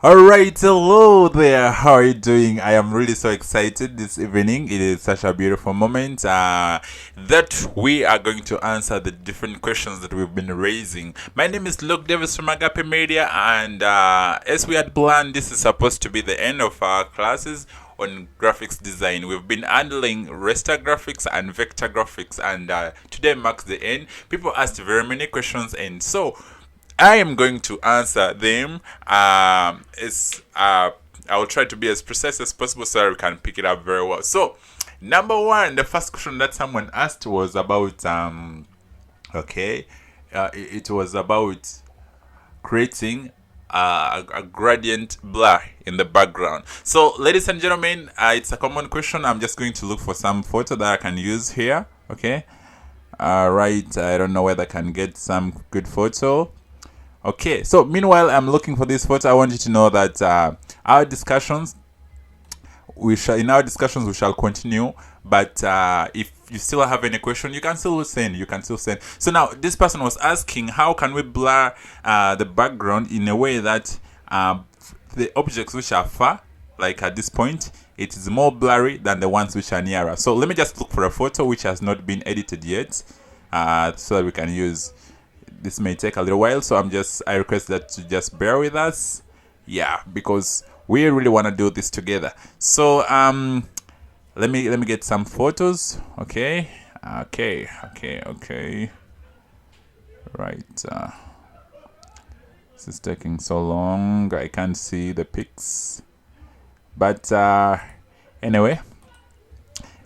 Alright, hello there. How are you doing? I am really so excited this evening. It is such a beautiful moment that we are going to answer the different questions that we've been raising. My name is Luke Davis from Agape Media, and as we had planned, this is supposed to be the end of our classes on graphics design. We've been handling raster graphics and vector graphics, and today marks the end. People asked very many questions, and so I am going to answer them. I will try to be as precise as possible so that we can pick it up very well. So, number one, the first question that someone asked was about it was about creating a gradient blur in the background. So, ladies and gentlemen, it's a common question. I'm just going to look for some photo that I can use here. Okay. Right. I don't know whether I can get some good photo. Okay, so meanwhile I'm looking for this photo, I want you to know that our discussions we shall continue, but if you still have any question, you can still send. So now this person was asking, how can we blur the background in a way that the objects which are far, like at this point, it is more blurry than the ones which are nearer. So let me just look for a photo which has not been edited yet, so that we can use. This may take a little while, so I request that to just bear with us. Yeah, because we really want to do this together. So let me get some photos. Okay. Right. This is taking so long. I can't see the pics. But anyway,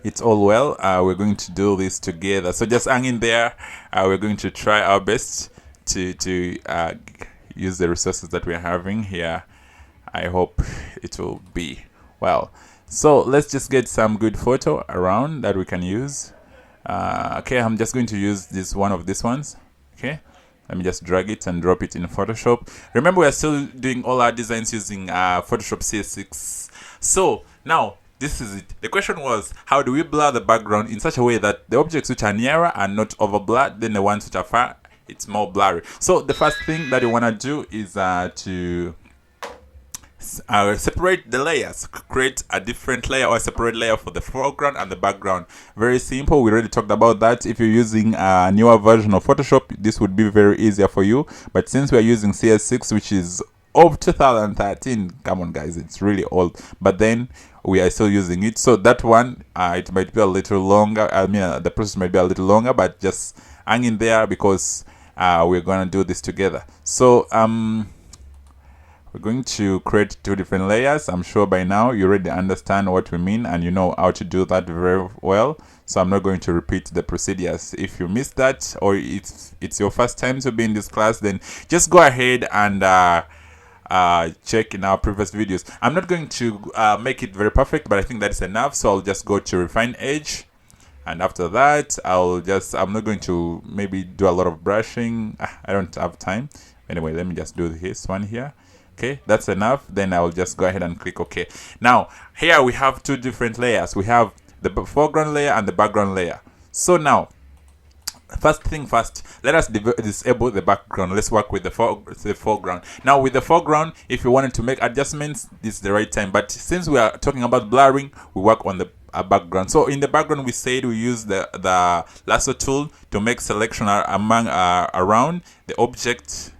it's all well. We're going to do this together, so just hang in there. We're going to try our best to use the resources that we're having here. I hope it will be well. So let's just get some good photo around that we can use. Okay, I'm just going to use one of these ones. Okay, let me just drag it and drop it in Photoshop. Remember, we are still doing all our designs using Photoshop CS6. So now, this is it. The question was, how do we blur the background in such a way that the objects which are nearer are not over blurred, then the ones which are far, it's more blurry. So the first thing that you want to do is to separate the layers. Create a different layer or a separate layer for the foreground and the background. Very simple. We already talked about that. If you're using a newer version of Photoshop, this would be very easier for you. But since we are using CS6, which is of 2013, come on guys, it's really old, but then we are still using it. So that one, it might be a little longer. I mean, the process might be a little longer, but just hang in there because we're going to do this together. So we're going to create two different layers. I'm sure by now you already understand what we mean and you know how to do that very well. So I'm not going to repeat the procedures. If you missed that, or it's your first time to be in this class, then just go ahead and check in our previous videos. I'm not going to make it very perfect, but I think that's enough. So I'll just go to refine edge, and after that I'm not going to maybe do a lot of brushing. I don't have time. Anyway, let me just do this one here. Okay, that's enough. Then I will just go ahead and click OK. Now here we have two different layers. We have the foreground layer and the background layer. So now, first thing first, let us disable the background. Let's work with the foreground. Now with the foreground, if you wanted to make adjustments, this is the right time. But since we are talking about blurring, we work on the background. So in the background, we said we use the lasso tool to make selection around the object,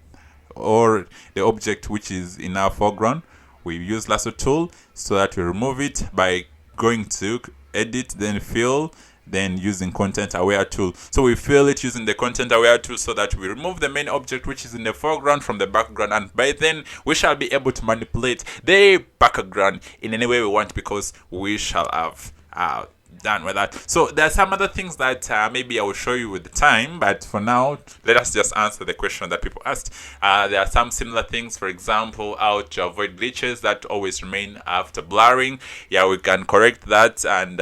or the object which is in our foreground. We use lasso tool so that we remove it by going to edit, then fill, then using content aware tool. So we fill it using the content aware tool so that we remove the main object which is in the foreground from the background, and by then we shall be able to manipulate the background in any way we want, because we shall have done with that. So there are some other things that maybe I will show you with the time, but for now let us just answer the question that people asked. There are some similar things, for example, how to avoid glitches that always remain after blurring. Yeah, we can correct that, and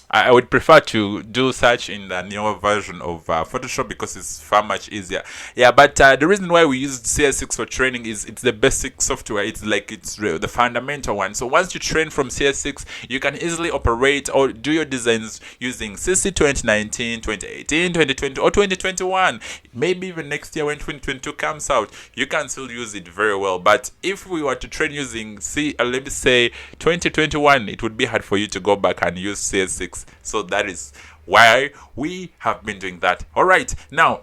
I would prefer to do such in the newer version of Photoshop because it's far much easier. Yeah, but the reason why we use CS6 for training is it's the basic software. It's like the fundamental one. So once you train from CS6, you can easily operate or do your designs using CC 2019, 2018, 2020, or 2021. Maybe even next year when 2022 comes out, you can still use it very well. But if we were to train using let me say 2021, it would be hard for you to go back and use CS6. So that is why we have been doing that. All right, now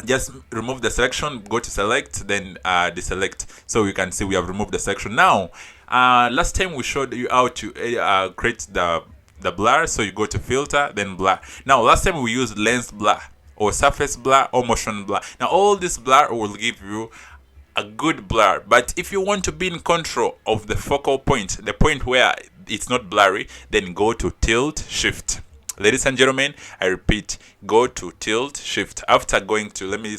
just remove the selection, go to select, then deselect, so you can see we have removed the selection. Now last time we showed you how to create the blur. So you go to filter, then blur. Now last time we used lens blur or surface blur or motion blur. Now all this blur will give you a good blur, but if you want to be in control of the focal point, the point where it's not blurry, then go to tilt shift. Ladies and gentlemen, I repeat, go to tilt shift. After going to let me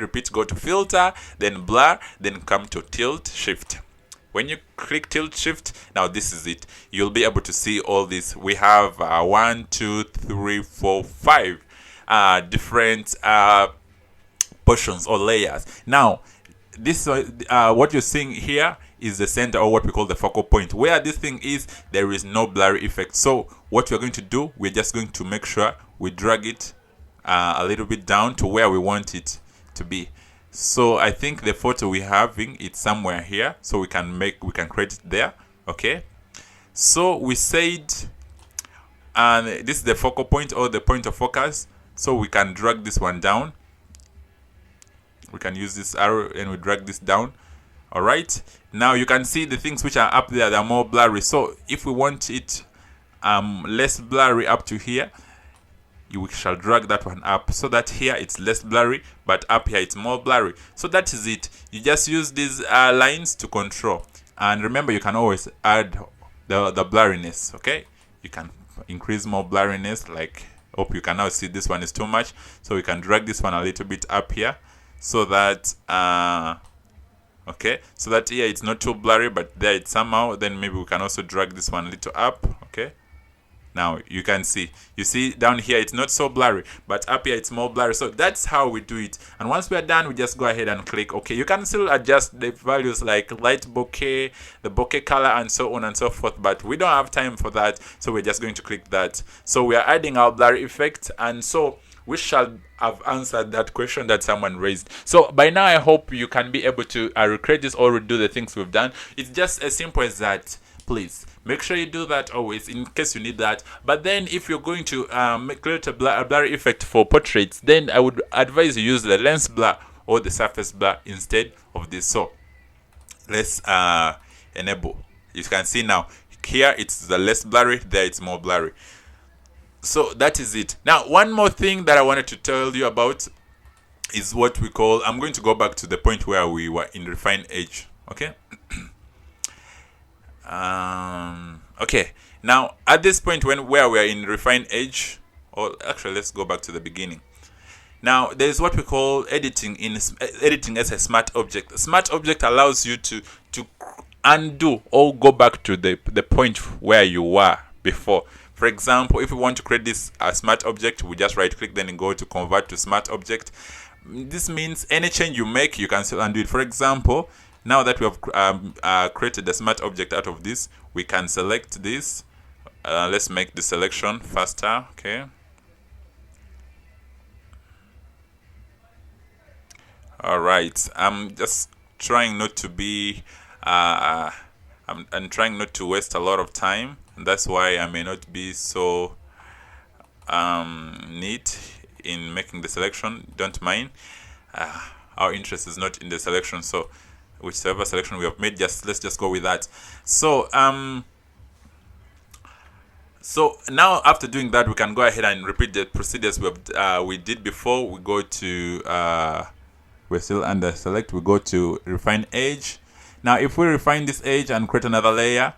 repeat, go to filter, then blur, then come to tilt shift. When you click tilt shift, now this is it. You'll be able to see all this. We have 1, 2, 3, 4, 5 different portions or layers. Now this what you're seeing here is the center, or what we call the focal point. Where this thing is, there is no blurry effect. So what we're going to do, we're just going to make sure we drag it a little bit down to where we want it to be. So I think the photo we're having, it's somewhere here, so we can create it there. Okay, so we said, and this is the focal point or the point of focus, so we can drag this one down. We can use this arrow and we drag this down. All right, now you can see the things which are up there, they're more blurry. So if we want it less blurry up to here, we shall drag that one up so that here it's less blurry, but up here it's more blurry. So that is it. You just use these lines to control, and remember you can always add the blurriness. Okay, you can increase more blurriness. Like, hope you can now see this one is too much, so we can drag this one a little bit up here so that okay, so that here it's not too blurry, but there it's somehow. Then maybe we can also drag this one a little up. Okay, now you can see, you see down here it's not so blurry, but up here it's more blurry. So that's how we do it. And once we're done, we just go ahead and click OK. You can still adjust the values like light bokeh, the bokeh color, and so on and so forth, but we don't have time for that, so we're just going to click that. So we are adding our blurry effect, and so we shall have answered that question that someone raised. So by now I hope you can be able to recreate this or redo the things we've done. It's just as simple as that. Please make sure you do that always in case you need that. But then if you're going to create a blurry effect for portraits, then I would advise you use the lens blur or the surface blur instead of this. So let's enable. You can see now here it's the less blurry, there it's more blurry. So that is it. Now one more thing that I wanted to tell you about is what we call, I'm going to go back to the point where we were in refine edge. Okay. Okay, now at this point where we are in refine edge, or actually let's go back to the beginning. Now there is what we call editing as a smart object. A smart object allows you to undo or go back to the point where you were before. For example, if we want to create this smart object, we just right click, then go to convert to smart object. This means any change you make, you can still undo it. For example, now that we have created the smart object out of this, we can select this. Let's make the selection faster. Okay. All right. I'm just trying not to be. I'm trying not to waste a lot of time. And that's why I may not be so neat in making the selection. Don't mind. Our interest is not in the selection, so whichever selection we have made, let's just go with that. So so now after doing that, we can go ahead and repeat the procedures we did before. We go to we're still under select. We go to refine edge. Now if we refine this edge and create another layer,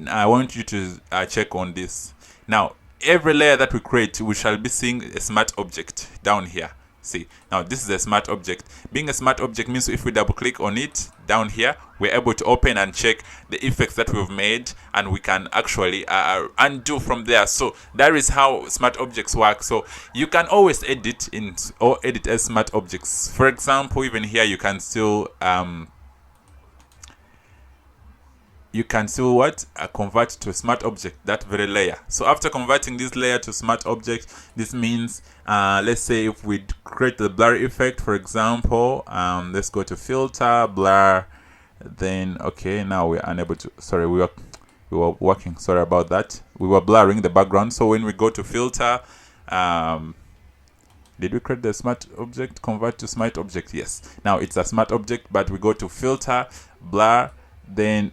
I want you to check on this. Now every layer that we create, we shall be seeing a smart object down here. See, now this is a smart object. Being a smart object means if we double click on it down here, we're able to open and check the effects that we've made, and we can actually undo from there. So that is how smart objects work. So you can always edit in or edit as smart objects. For example, even here you can still what convert to smart object that very layer. So after converting this layer to smart object, this means let's say if we create the blur effect, for example, let's go to filter, blur, then okay, now we're unable to, sorry, we were working, sorry about that, we were blurring the background. So when we go to filter, did we create the smart object, convert to smart object? Yes, now it's a smart object, but we go to filter, blur, then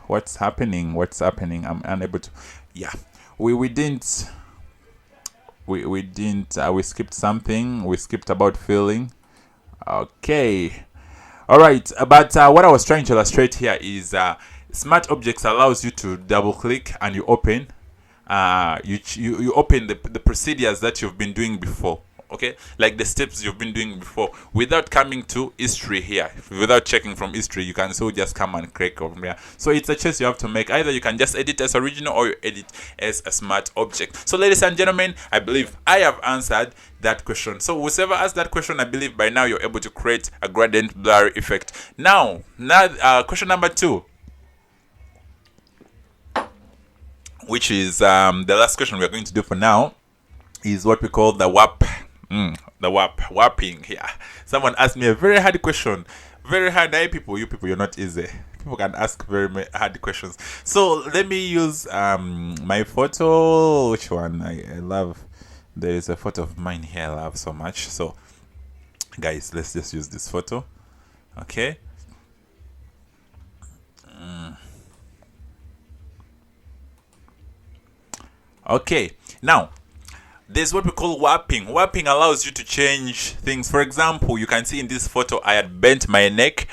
what's happening, I'm unable to, yeah, we didn't we skipped something, we skipped about filling. Okay, all right, but what I was trying to illustrate here is smart objects allows you to double click and you open you open the procedures that you've been doing before. Okay, like the steps you've been doing before, without coming to history here, without checking from history. You can so just come and click over here. So it's a choice you have to make. Either you can just edit as original or you edit as a smart object. So ladies and gentlemen, I believe I have answered that question. So whoever asked that question, I believe by now you're able to create a gradient blur effect. Now question number 2, which is the last question we're going to do for now, is what we call the warp. The warping here. Someone asked me a very hard question. Very hard. Hey, you people, you're not easy. People can ask very hard questions. So let me use my photo. Which one? I love. There is a photo of mine here I love so much. So guys, let's just use this photo. Okay. Okay. Now there's what we call warping. Warping allows you to change things. For example, you can see in this photo I had bent my neck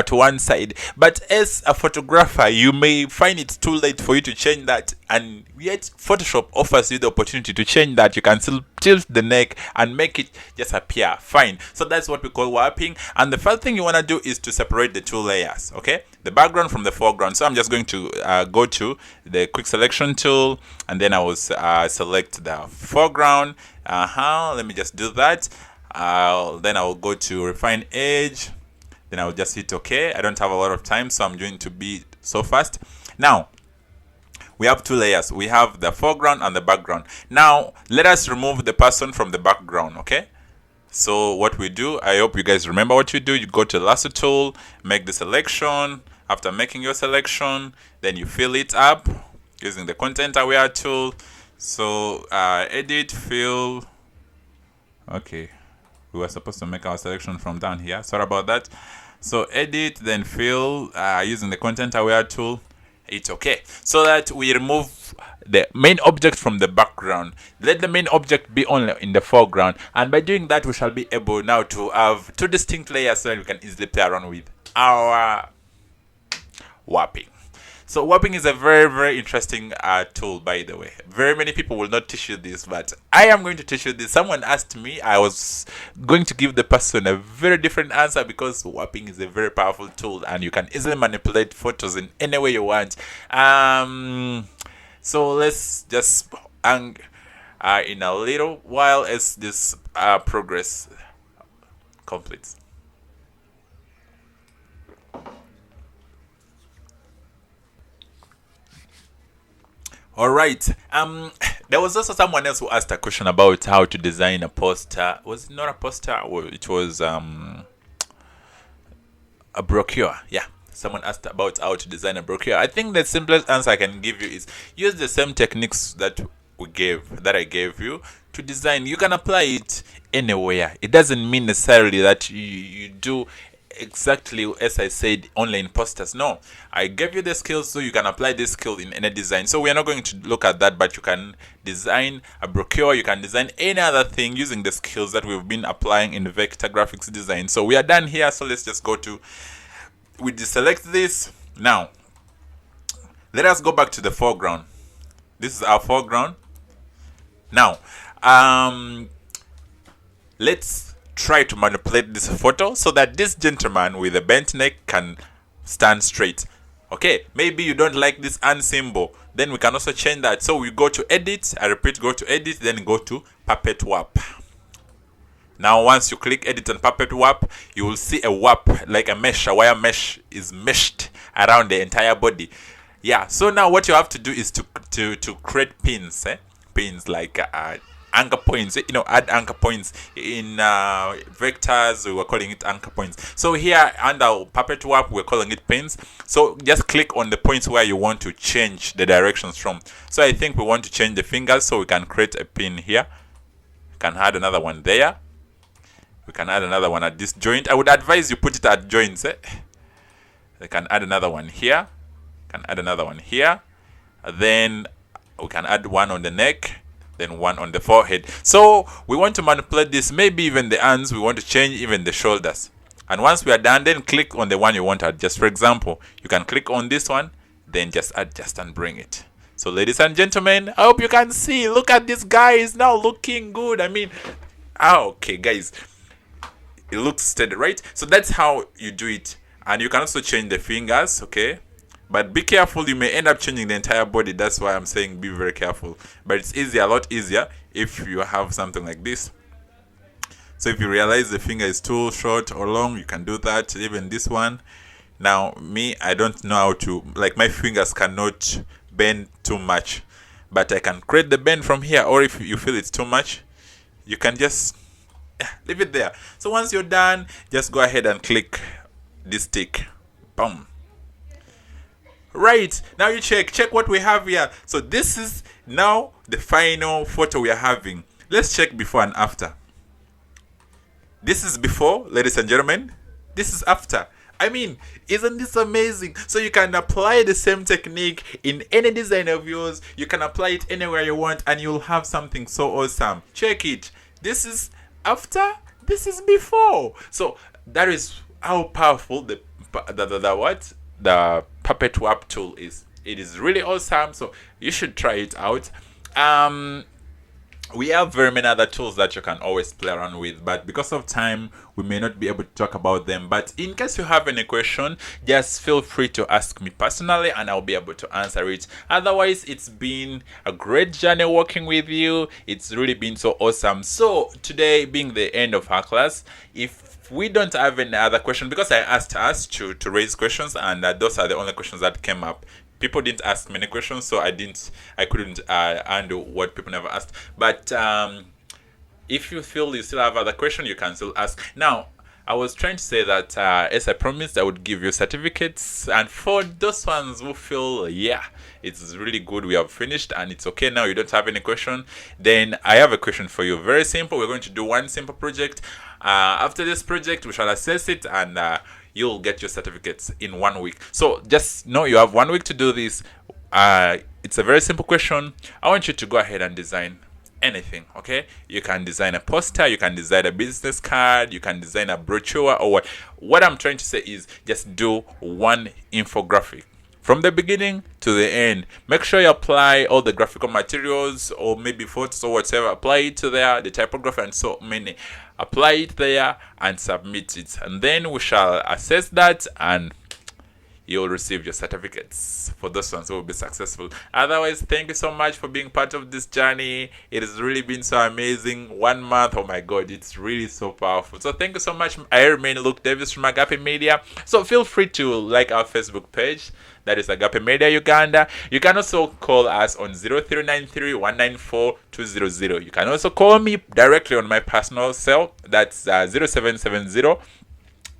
to one side, but as a photographer you may find it too late for you to change that, and yet Photoshop offers you the opportunity to change that. You can still tilt the neck and make it just appear fine. So that's what we call warping. And the first thing you want to do is to separate the two layers, okay, the background from the foreground. So I'm just going to go to the quick selection tool, and then I will select the foreground. Let me just do that. Then I will go to refine edge. Then I'll just hit OK. I don't have a lot of time, so I'm going to be so fast. Now, we have two layers. We have the foreground and the background. Now, let us remove the person from the background, okay? So what we do, I hope you guys remember what you do. You go to lasso tool, make the selection. After making your selection, then you fill it up using the content aware tool. So edit, fill. Okay. We were supposed to make our selection from down here. Sorry about that. So edit, then fill using the content aware tool. It's okay. So that we remove the main object from the background. Let the main object be only in the foreground. And by doing that, we shall be able now to have two distinct layers so that we can easily play around with our warping. So warping is a very, very interesting tool, by the way. Very many people will not teach you this, but I am going to teach you this. Someone asked me, I was going to give the person a very different answer because warping is a very powerful tool and you can easily manipulate photos in any way you want. So let's just hang in a little while as this progress completes. All right. There was also someone else who asked a question about how to design a poster. Was it not a poster? Well, it was a brochure. Yeah. Someone asked about how to design a brochure. I think the simplest answer I can give you is use the same techniques that I gave you to design. You can apply it anywhere. It doesn't mean necessarily that you do exactly as I said only in posters. No, I gave you the skills so you can apply this skill in any design. So we are not going to look at that, but you can design a brochure, you can design any other thing using the skills that we've been applying in vector graphics design. So we are done here. So let's just go to, we deselect this. Now let us go back to the foreground. This is our foreground. Now let's try to manipulate this photo so that this gentleman with a bent neck can stand straight. Okay, maybe you don't like this "and" symbol, then we can also change that. So we go to edit, I repeat, go to edit, then go to puppet warp. Now once you click edit and puppet warp, you will see a warp, like a mesh, a wire mesh is meshed around the entire body. Yeah, so now what you have to do is to create pins, pins like anchor points, add anchor points. In vectors we were calling it anchor points, so here under puppet warp we're calling it pins. So just click on the points where you want to change the directions from. So I think we want to change the fingers, so we can create a pin here, we can add another one there, we can add another one at this joint. I would advise you put it at joints. We can add another one here, can add another one here, then we can add one on the neck, then one on the forehead. So we want to manipulate this, maybe even the hands, we want to change even the shoulders. And once we are done, then click on the one you want to adjust. For example, you can click on this one, then just adjust and bring it. So ladies and gentlemen, I hope you can see, look at this guy, is now looking good. I mean, okay guys, it looks steady, right? So that's how you do it. And you can also change the fingers, okay? But be careful, you may end up changing the entire body. That's why I'm saying be very careful. But it's easier, a lot easier, if you have something like this. So if you realize the finger is too short or long, you can do that. Even this one. Now, me, I don't know how to, like, my fingers cannot bend too much. But I can create the bend from here. Or if you feel it's too much, you can just leave it there. So once you're done, just go ahead and click this tick. Boom. Right, now you check what we have here. So this is now the final photo we are having. Let's check before and after. This is before, ladies and gentlemen. This is after. I mean, isn't this amazing? So you can apply the same technique in any design of yours. You can apply it anywhere you want, and you'll have something so awesome. Check it. This is after, this is before. So that is how powerful the puppet warp tool is. It is really awesome, so you should try it out. We have very many other tools that you can always play around with, but because of time we may not be able to talk about them. But in case you have any question, just feel free to ask me personally and I'll be able to answer it. Otherwise, it's been a great journey working with you. It's really been so awesome. So today being the end of our class, if we don't have any other question, because I asked us to raise questions, and those are the only questions that came up. People didn't ask many questions, so I couldn't handle what people never asked. But if you feel you still have other questions, you can still ask. Now, I was trying to say that as I promised, I would give you certificates, and for those ones who feel, yeah, it's really good, we have finished and it's okay now, you don't have any question, then I have a question for you. Very simple. We're going to do one simple project. After this project, we shall assess it, and you'll get your certificates in 1 week. So just know you have 1 week to do this. It's a very simple question. I want you to go ahead and design anything, okay? You can design a poster, you can design a business card, you can design a brochure, or what I'm trying to say is just do one infographic from the beginning to the end. Make sure you apply all the graphical materials, or maybe photos or whatever. Apply it to there, the typography and so many. Apply it there and submit it, and then we shall assess that, and you'll receive your certificates for those ones who will be successful. Otherwise, thank you so much for being part of this journey. It has really been so amazing. 1 month, oh my god, it's really so powerful. So thank you so much. I remain Luke Davis from Agape Media. So feel free to like our Facebook page, that is Agape Media Uganda. You can also call us on 0393 194 200. You can also call me directly on my personal cell, that's 0770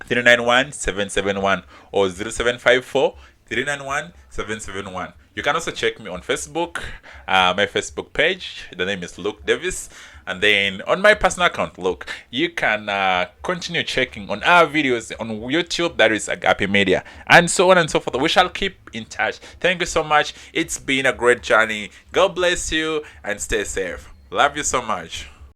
391 771 or 0754 391 771. You can also check me on Facebook, my Facebook page. The name is Luke Davis. And then on my personal account, look, you can continue checking on our videos on YouTube, that is Agape Media, and so on and so forth. We shall keep in touch. Thank you so much. It's been a great journey. God bless you and stay safe. Love you so much.